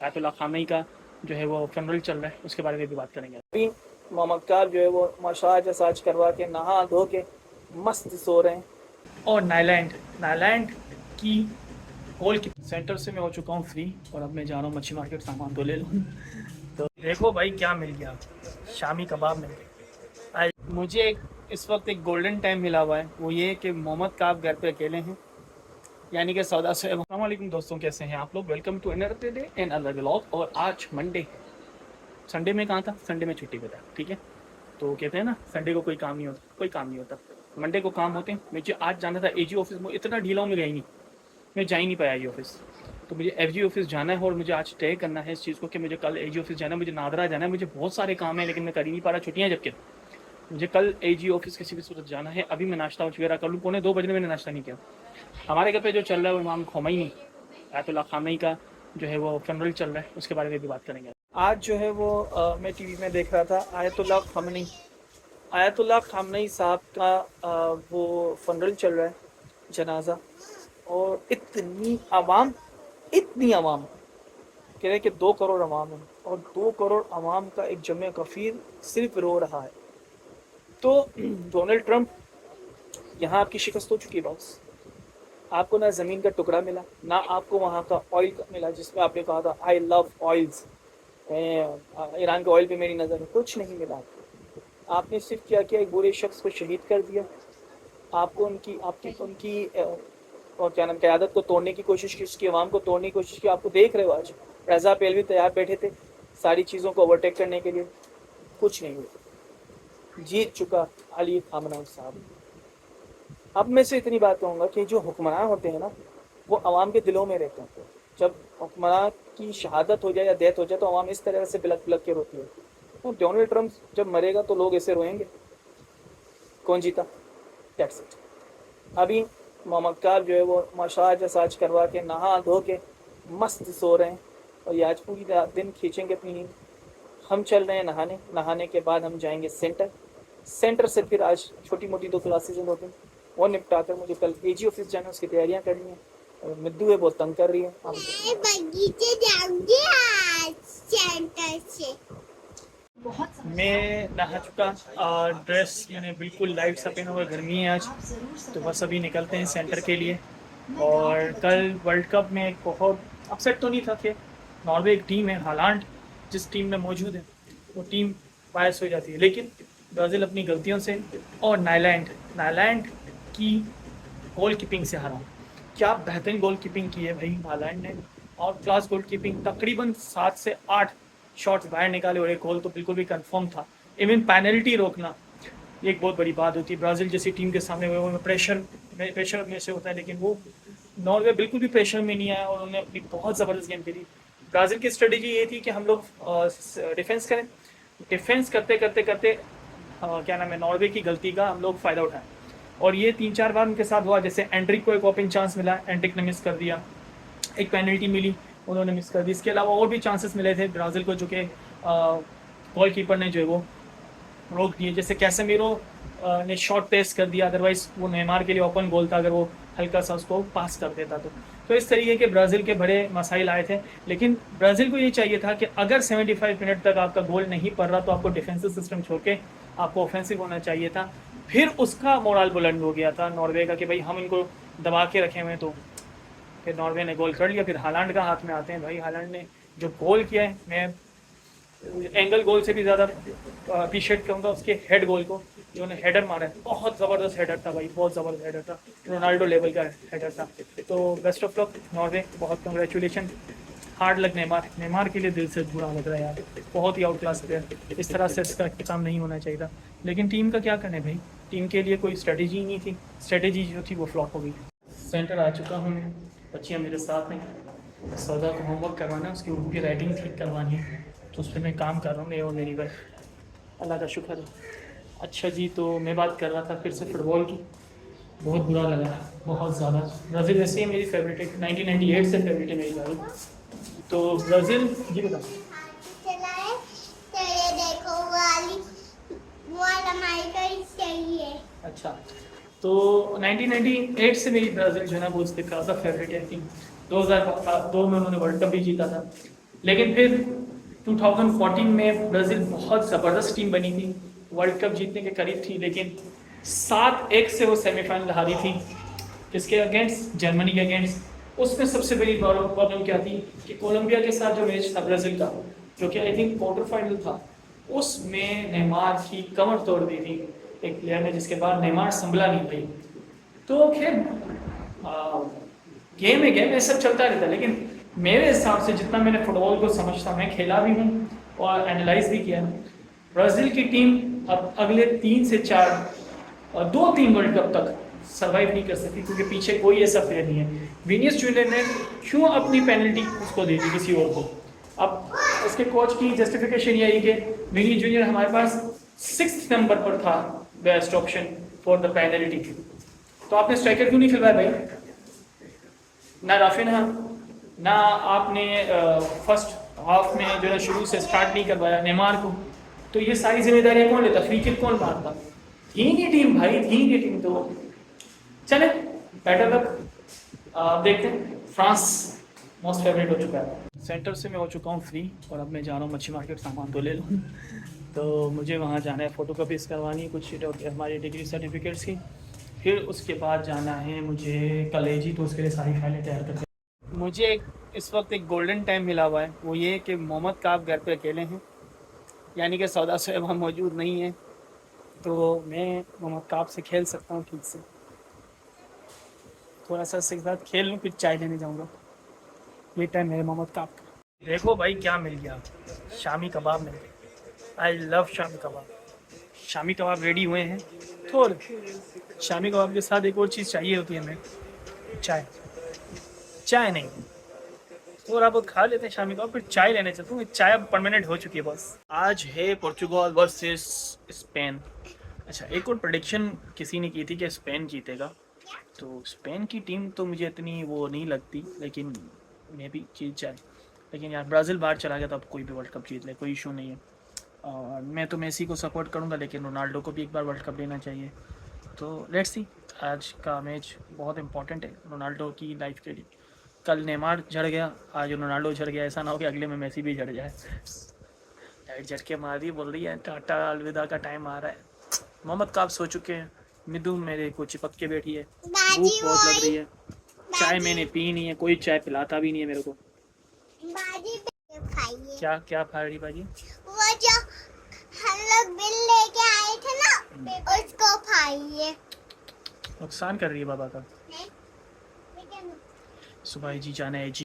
Ayatollah Khamenei का जो है वो फनरल चल रहा है, उसके बारे में भी बात करेंगे। अभी मोहम्मद काब जो है वो मसाज करवा के नहा धो के मस्त सो रहे हैं। और नाइलैंड की गोल की सेंटर से मैं हो चुका हूँ फ्री, और अब मैं जा रहा हूँ मच्छी मार्केट सामान तो ले लूँ। तो देखो भाई क्या मिल गया, शामी कबाब मिल गया। मुझे इस वक्त एक गोल्डन टाइम मिला हुआ है, वो ये कि मोहम्मद काब घर पे अकेले हैं, यानी कि सौदा से। अस्सलाम वालेकुम दोस्तों, कैसे हैं आप लोग? Welcome to another day and another vlog. और आज मंडे, संडे में कहाँ था, संडे में छुट्टी पे था, ठीक है। तो कहते हैं ना संडे को कोई काम नहीं होता, कोई काम नहीं होता, मंडे को काम होते हैं। मुझे आज जाना था एजी ऑफिस में, इतना ढीला हूँ मैं गया ही नहीं, मैं जा ही नहीं पाया एजी ऑफिस। तो मुझे एजी ऑफिस जाना है और मुझे आज तय करना है इस चीज़ को कि मुझे कल एजी ऑफिस जाना है, मुझे नादरा जाना है, मुझे बहुत सारे काम है लेकिन मैं कर ही नहीं पा रहा, छुट्टियाँ जबकि। मुझे कल एजी ऑफिस किसी भी सूरत जाना है। अभी मैं नाश्ता वगैरह कर लूँ, 1:45 मैंने नाश्ता नहीं किया। हमारे घर पे जो चल रहा है वो इमाम खोमैनी, आयतुल्लाह खामेनी का जो है वो फनरल चल रहा है, उसके बारे में भी बात करेंगे। आज जो है वो मैं टीवी में देख रहा था आयतुल्लाह खामनई साहब का वो फनरल चल रहा है, जनाजा। और इतनी आवाम कह रहे कि 2 करोड़ आवाम है, और 2 करोड़ आवाम का एक जमे कफीर सिर्फ रो रहा है। तो डोनाल्ड ट्रंप, यहाँ आपकी शिकस्त हो चुकी है बॉस। आपको ना ज़मीन का टुकड़ा मिला, ना आपको वहाँ का ऑयल मिला जिसमें आपने कहा था आई लव ऑयल्स, ईरान के ऑयल पे मेरी नज़र है। कुछ नहीं मिला आपको। आपने सिर्फ क्या किया, एक बुरे शख्स को शहीद कर दिया। आपको उनकी और क्या नाम, क़यादत को तोड़ने की कोशिश की, उसकी आवाम को तोड़ने की कोशिश की। आपको देख रहे हो आज रज़ा पेलवी तैयार बैठे थे सारी चीज़ों को ओवरटेक करने के लिए, कुछ नहीं हुआ। जीत चुका अली खामनई साहब। अब मैं से इतनी बात कहूँगा कि जो हुक्मरान होते हैं ना, वो आवाम के दिलों में रहते हैं। जब हुक्मरान की शहादत हो जाए या डेथ हो जाए तो आवाम इस तरह से बिलक बिलक के रोती है। तो डोनाल्ड ट्रंप जब मरेगा तो लोग ऐसे रोएंगे। कौन जीता? That's it. अभी मोहम्मद काब जो है वो मसाज करवा के नहा धो के मस्त सो रहे हैं, और ये आज पूरी दिन खींचेंगे अपनी नींद। हम चल रहे हैं नहाने के बाद हम जाएंगे सेंटर से फिर आज छोटी मोटी 2 क्लासेज होती हैं, वो निपटा कर मुझे कल एजी ऑफिस जाना है, उसकी तैयारियां करनी है। और मिद्दू है बहुत तंग कर रही है। बगीचे जाऊंगी आज सेंटर से। मैं नहा चुका, ड्रेस मैंने बिल्कुल लाइट सा पहना हुआ, गर्मी है आज, तो बस अभी निकलते हैं सेंटर के लिए। और कल वर्ल्ड कप में एक बहुत अपसेट तो नहीं था कि नॉर्वे एक टीम है, हालांड जिस टीम में मौजूद है वो टीम बायस हो जाती है, लेकिन ब्राज़ील अपनी गलतियों से और नाइलैंड की गोल कीपिंग से हारा। क्या बेहतरीन गोल कीपिंग की है भाई हालैंड ने, और क्लास गोल कीपिंग, तकरीबन 7 से 8 शॉट्स बाहर निकाले और एक गोल तो बिल्कुल भी कंफर्म था। इवन पेनल्टी रोकना ये एक बहुत बड़ी बात होती है ब्राज़ील जैसी टीम के सामने। वो प्रेशर में से होता है, लेकिन वो नॉर्वे बिल्कुल भी प्रेशर में नहीं आया और उन्होंने अपनी बहुत ज़बरदस्त गेम खेली। ब्राज़ील की स्ट्रेटेजी ये थी कि हम लोग डिफेंस करें, डिफेंस करते करते करते क्या नाम है, नॉर्वे की गलती का हम लोग फ़ायदा उठाएं। और ये 3-4 बार उनके साथ हुआ। जैसे एंड्रिक को एक ओपन चांस मिला, एंड्रिक ने मिस कर दिया, एक पेनल्टी मिली, उन्होंने मिस कर दी। इसके अलावा और भी चांसेस मिले थे ब्राज़ील को, जो कि गोल कीपर ने जो है वो रोक दिए। जैसे कैसेमीरो ने शॉट पेस कर दिया, अदरवाइज वो नेमार के लिए ओपन गोल था अगर वो हल्का सा उसको पास कर देता तो इस तरीके के ब्राज़ील के बड़े मसाइल आए थे। लेकिन ब्राज़ील को ये चाहिए था कि अगर 75 मिनट तक आपका गोल नहीं पड़ रहा तो आपको डिफेंसिव सिस्टम छोड़ के आपको ऑफेंसिव होना चाहिए था। फिर उसका मोरल बुलंद हो गया था नॉर्वे का कि भाई हम इनको दबा के रखे हुए। तो फिर नॉर्वे ने गोल कर लिया। फिर हालांड का हाथ में आते हैं भाई, हालांड ने जो गोल किया है, मैं एंगल गोल से भी ज़्यादा अप्रिशिएट करूँगा उसके हेड गोल को, जो उन्होंने हेडर मारा है। बहुत ज़बरदस्त हेडर था भाई, बहुत ज़बरदस्त हेडर था, रोनाल्डो लेवल का हेडर था। तो बेस्ट ऑफ लक नॉर्वे, बहुत कंग्रेचुलेशन। हार्ड लक नेमार के लिए दिल से बुरा लग रहा है यार, बहुत ही आउट क्लास प्लेयर, इस तरह से इसका काम नहीं होना चाहिए था। लेकिन टीम का क्या करने भाई, टीम के लिए कोई स्ट्रेटेजी नहीं थी, स्ट्रेटेजी जो थी वो फ्लॉप हो गई। सेंटर आ चुका हूँ मैं, बच्चियाँ मेरे साथ हैं, सौदा को होमवर्क करवाना है, उसकी उनकी राइटिंग ठीक करवानी है, तो उस पर मैं काम कर रहा हूँ, मैं और मेरी वाइफ, अल्लाह का शुक्र है। अच्छा जी, तो मैं बात कर रहा था फिर से फुटबॉल की। बहुत बुरा लगा, बहुत ज़्यादा। ब्राज़ील वैसे ही मेरी फेवरेट है, 1998 से फेवरेट है मेरी ब्राज़ील। तो ब्राज़ील जी बता। चलाए तो ये देखो वो हमारी तो सही है। अच्छा, तो 1998 से मेरी ब्राज़ील जो है ना वो उसके खासा फेवरेट है टीम। 2002 में उन्होंने वर्ल्ड कप भी जीता था, लेकिन फिर 2014 में ब्राज़ील बहुत ज़बरदस्त टीम बनी थी, वर्ल्ड कप जीतने के करीब थी, लेकिन 7-1 से वो सेमीफाइनल हारी थी। किसके अगेंस्ट? जर्मनी के अगेंस्ट। उसमें सबसे बड़ी प्रॉब्लम क्या थी कि कोलंबिया के साथ जो मैच था ब्राज़ील का, जो कि आई थिंक क्वार्टर फाइनल था, उसमें नेमार की कमर तोड़ दी थी एक प्लेयर ने, जिसके बाद नेमार संभला नहीं भाई। तो खैर गेम है, गेम ये सब चलता रहता है, लेकिन मेरे हिसाब से जितना मैंने फुटबॉल को समझता, मैं खेला भी हूँ और एनालाइज भी किया है, ब्राज़ील की टीम अब अगले 3 से 4 और 2-3 वर्ल्ड कप तक सर्वाइव नहीं कर सकती, क्योंकि पीछे कोई ऐसा प्लेयर नहीं है। विनीसियस जूनियर ने क्यों अपनी पेनल्टी उसको दे दी, किसी और को? अब उसके कोच की जस्टिफिकेशन यही कि विनी जूनियर हमारे पास 6th नंबर पर था best option for the penalty. तो आपने स्ट्राइकर क्यों नहीं खिलवाया भाई? ना राफिन्हा, ना आपने फर्स्ट हाफ में जो है शुरू से स्टार्ट नहीं करवाया नेमार को। तो ये सारी जिम्मेदारियां कौन लेता? फ्री किक कौन मारता? थी नहीं टीम भाई, थी नहीं टीम। तो चले, बेटर लक। देखते हैं। फ्रांस मोस्ट फेवरेट हो चुका है। सेंटर से मैं हो चुका हूँ फ्री, और अब मैं जा रहा हूँ मच्छी मार्केट सामान तो ले लूँ। तो मुझे वहाँ जाना है, फ़ोटो कॉपीज़ करवानी है कुछ हमारी डिग्री सर्टिफिकेट्स की, फिर उसके बाद जाना है मुझे कॉलेज, तो उसके लिए सारी फाइलें तैयार करके। मुझे इस वक्त एक गोल्डन टाइम मिला हुआ है, वो ये कि मोहम्मद काब घर पे अकेले हैं, यानी कि सौदा सोएबा मौजूद नहीं है, तो मैं मोहम्मद काब से खेल सकता हूँ ठीक से। थोड़ा सा इसके साथ खेल लूँ, फिर चाय लेने जाऊँगा। ये टाइम है मोहम्मद काब का। देखो भाई क्या मिल गया, शामी कबाब मिल गए। I love shami kebab. Shami kebab ready हुए हैं, थोड़े शामी कबाब के साथ एक और चीज़ चाहिए होती है हमें, चाय। चाय नहीं, थोड़ा बहुत खा लेते हैं शामी कबाब, फिर चाय लेने चलता हूँ। चाय अब परमानेंट हो चुकी है बस। आज है पोर्चुगाल वर्सेस स्पेन। अच्छा, एक और प्रेडिक्शन किसी ने की थी कि स्पेन जीतेगा, तो स्पेन की टीम तो मुझे इतनी वो नहीं लगती, लेकिन मे भी जीत जाए। लेकिन यार ब्राज़ील बाहर चला गया तो अब कोई भी वर्ल्ड कप जीत ले, कोई इशू नहीं है। और मैं तो मेसी को सपोर्ट करूंगा, लेकिन रोनाल्डो को भी एक बार वर्ल्ड कप लेना चाहिए। तो लेट्स सी, आज का मैच बहुत इंपॉर्टेंट है रोनाल्डो की लाइफ के लिए। कल नेमार झड़ गया, आज रोनाल्डो झड़ गया, ऐसा ना हो कि अगले में मेसी भी झड़ जाए। लाइट झटके मार दी, बोल रही है टाटा अलविदा का टाइम आ रहा है। मोहम्मद काब सो चुके हैं, मिदू मेरे को चिपक के बैठी है, भूख बहुत लग रही है, चाय मैंने पी नहीं है, कोई चाय पिलाता भी नहीं है मेरे को। बाजी खाइए। क्या क्या फाड़ रही बाजी? वो जो हम लोग बिल लेके आए थे ना, उसको खाइए। नुकसान कर रही है बाबा का। लेकिन सुबह जी जाना है जी।